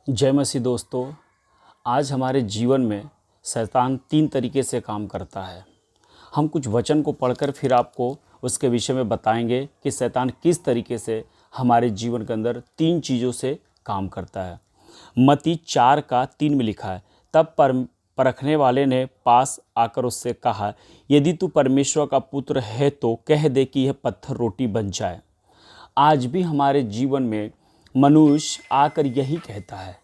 जय मसीह दोस्तों। आज हमारे जीवन में शैतान 3 तरीके से काम करता है। हम कुछ वचन को पढ़कर फिर आपको उसके विषय में बताएंगे कि शैतान किस तरीके से हमारे जीवन के अंदर 3 चीज़ों से काम करता है। मत्ती 4:3 में लिखा है, तब परखने वाले ने पास आकर उससे कहा, यदि तू परमेश्वर का पुत्र है तो कह दे कि यह पत्थर रोटी बन जाए। आज भी हमारे जीवन में मनुष्य आकर यही कहता है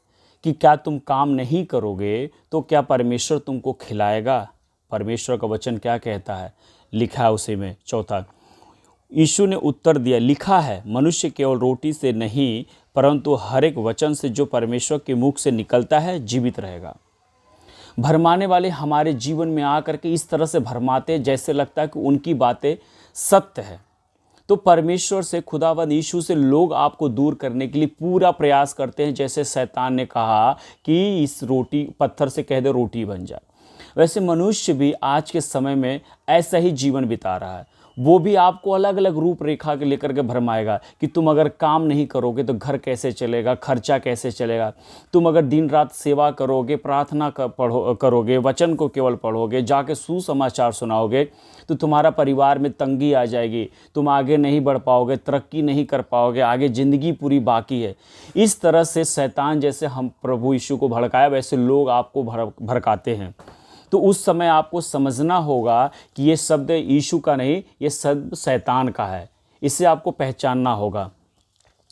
कि क्या तुम काम नहीं करोगे तो क्या परमेश्वर तुमको खिलाएगा। परमेश्वर का वचन क्या कहता है, लिखा है उसी में 4। यीशु ने उत्तर दिया, लिखा है मनुष्य केवल रोटी से नहीं परंतु हर एक वचन से जो परमेश्वर के मुख से निकलता है जीवित रहेगा। भरमाने वाले हमारे जीवन में आकर के इस तरह से भरमाते जैसे लगता है कि उनकी बातें सत्य है। तो परमेश्वर से, खुदावंद यीशु से लोग आपको दूर करने के लिए पूरा प्रयास करते हैं। जैसे शैतान ने कहा कि इस रोटी पत्थर से कह दे रोटी बन जाए, वैसे मनुष्य भी आज के समय में ऐसा ही जीवन बिता रहा है। वो भी आपको अलग अलग रूप रेखा के लेकर के भरमाएगा कि तुम अगर काम नहीं करोगे तो घर कैसे चलेगा, खर्चा कैसे चलेगा। तुम अगर दिन रात सेवा करोगे, प्रार्थना करोगे, वचन को केवल पढ़ोगे, जाके सुसमाचार सुनाओगे तो तुम्हारा परिवार में तंगी आ जाएगी, तुम आगे नहीं बढ़ पाओगे, तरक्की नहीं कर पाओगे, आगे ज़िंदगी पूरी बाकी है। इस तरह से शैतान जैसे हम प्रभु यीशु को भड़काया वैसे लोग आपको भड़काते हैं। तो उस समय आपको समझना होगा कि ये शब्द यीशु का नहीं, ये शब्द शैतान का है। इसे आपको पहचानना होगा।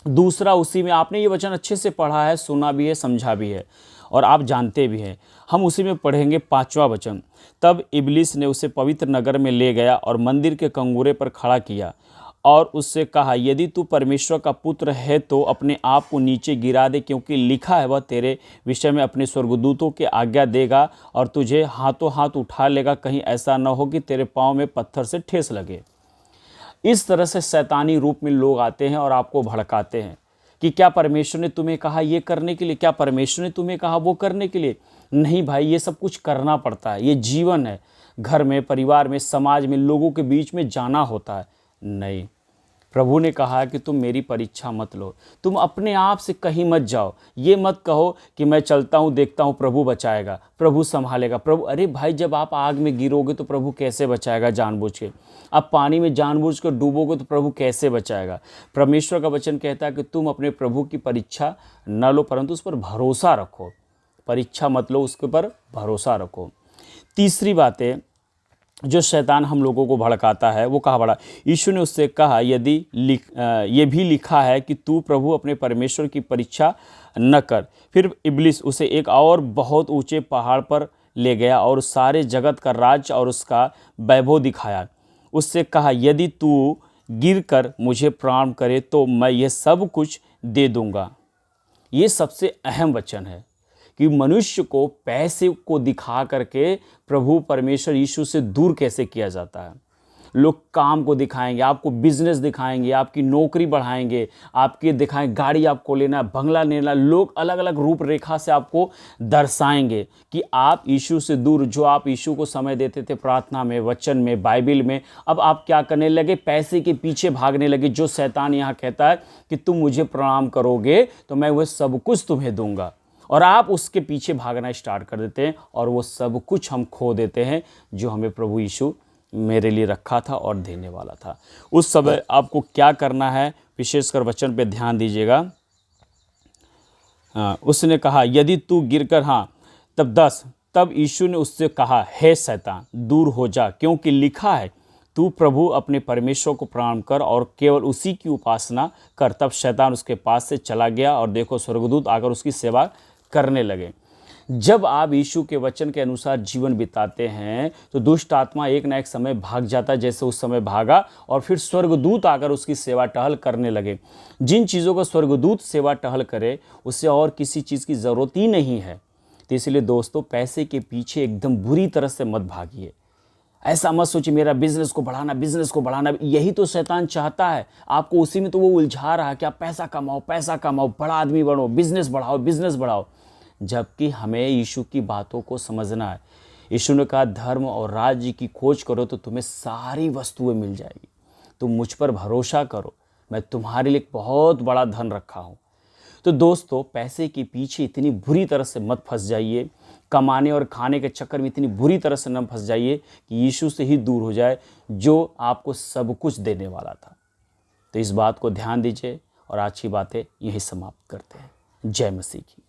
दूसरा, उसी में आपने ये वचन अच्छे से पढ़ा है, सुना भी है, समझा भी है और आप जानते भी हैं। हम उसी में पढ़ेंगे 5वां वचन। तब इब्लीस ने उसे पवित्र नगर में ले गया और मंदिर के कंगूरे पर खड़ा किया और उससे कहा, यदि तू परमेश्वर का पुत्र है तो अपने आप को नीचे गिरा दे, क्योंकि लिखा है वह तेरे विषय में अपने स्वर्गदूतों की आज्ञा देगा और तुझे हाथों हाथ उठा लेगा, कहीं ऐसा न हो कि तेरे पाँव में पत्थर से ठेस लगे। इस तरह से शैतानी रूप में लोग आते हैं और आपको भड़काते हैं कि क्या परमेश्वर ने तुम्हें कहा ये करने के लिए, क्या परमेश्वर ने तुम्हें कहा वो करने के लिए। नहीं भाई, ये सब कुछ करना पड़ता है, ये जीवन है। घर में, परिवार में, समाज में, लोगों के बीच में जाना होता है। नहीं, प्रभु ने कहा कि तुम मेरी परीक्षा मत लो, तुम अपने आप से कहीं मत जाओ। ये मत कहो कि मैं चलता हूँ, देखता हूँ, प्रभु बचाएगा, प्रभु संभालेगा। प्रभु, अरे भाई, जब आप आग में गिरोगे तो प्रभु कैसे बचाएगा जानबूझ के। आप पानी में जानबूझ कर डूबोगे तो प्रभु कैसे बचाएगा। परमेश्वर का वचन कहता है कि तुम अपने प्रभु की परीक्षा न लो परंतु उस पर भरोसा रखो। परीक्षा मत लो, उसके पर भरोसा रखो। तीसरी बात है जो शैतान हम लोगों को भड़काता है, वो कहा बड़ा, यीशु ने उससे कहा, यदि ये भी लिखा है कि तू प्रभु अपने परमेश्वर की परीक्षा न कर। फिर इब्लीस उसे एक और बहुत ऊंचे पहाड़ पर ले गया और सारे जगत का राज्य और उसका वैभव दिखाया। उससे कहा, यदि तू गिर कर मुझे प्रणाम करे तो मैं ये सब कुछ दे दूँगा। ये सबसे अहम वचन है कि मनुष्य को पैसे को दिखा करके प्रभु परमेश्वर यीशु से दूर कैसे किया जाता है। लोग काम को दिखाएंगे, आपको बिजनेस दिखाएंगे, आपकी नौकरी बढ़ाएंगे, आपके दिखाएंगे गाड़ी आपको लेना, बंगला लेना। लोग अलग अलग रूपरेखा से आपको दर्शाएंगे कि आप यीशु से दूर, जो आप यीशु को समय देते थे प्रार्थना में, वचन में, बाइबिल में, अब आप क्या करने लगे, पैसे के पीछे भागने लगे। जो शैतान यहाँ कहता है कि तुम मुझे प्रणाम करोगे तो मैं वह सब कुछ तुम्हें दूंगा, और आप उसके पीछे भागना स्टार्ट कर देते हैं और वो सब कुछ हम खो देते हैं जो हमें प्रभु यीशु मेरे लिए रखा था और देने वाला था। उस समय आपको क्या करना है, विशेषकर वचन पे ध्यान दीजिएगा। उसने कहा, यदि तू गिरकर, तब यीशु ने उससे कहा, हे शैतान, दूर हो जा, क्योंकि लिखा है तू प्रभु अपने परमेश्वर को प्रणाम कर और केवल उसी की उपासना कर। तब शैतान उसके पास से चला गया और देखो स्वर्गदूत आकर उसकी सेवा करने लगे। जब आप यीशु के वचन के अनुसार जीवन बिताते हैं तो दुष्ट आत्मा एक ना एक समय भाग जाता है, जैसे उस समय भागा, और फिर स्वर्गदूत आकर उसकी सेवा टहल करने लगे। जिन चीज़ों को स्वर्गदूत सेवा टहल करे उसे और किसी चीज़ की ज़रूरत ही नहीं है। तो इसलिए दोस्तों, पैसे के पीछे एकदम बुरी तरह से मत भागिए। ऐसा मत सोचिए मेरा बिजनेस को बढ़ाना, यही तो शैतान चाहता है आपको, उसी में तो वो उलझा रहा है कि आप पैसा कमाओ, बड़ा आदमी बनो, बिजनेस बढ़ाओ। जबकि हमें यीशु की बातों को समझना है। यीशु ने कहा, धर्म और राज्य की खोज करो तो तुम्हें सारी वस्तुएं मिल जाएगी। तुम मुझ पर भरोसा करो, मैं तुम्हारे लिए एक बहुत बड़ा धन रखा हूँ। तो दोस्तों, पैसे के पीछे इतनी बुरी तरह से मत फंस जाइए, कमाने और खाने के चक्कर में इतनी बुरी तरह से न फंस जाइए कि यीशु से ही दूर हो जाए, जो आपको सब कुछ देने वाला था। तो इस बात को ध्यान दीजिए और आज की बातें यही समाप्त करते हैं। जय मसीह की।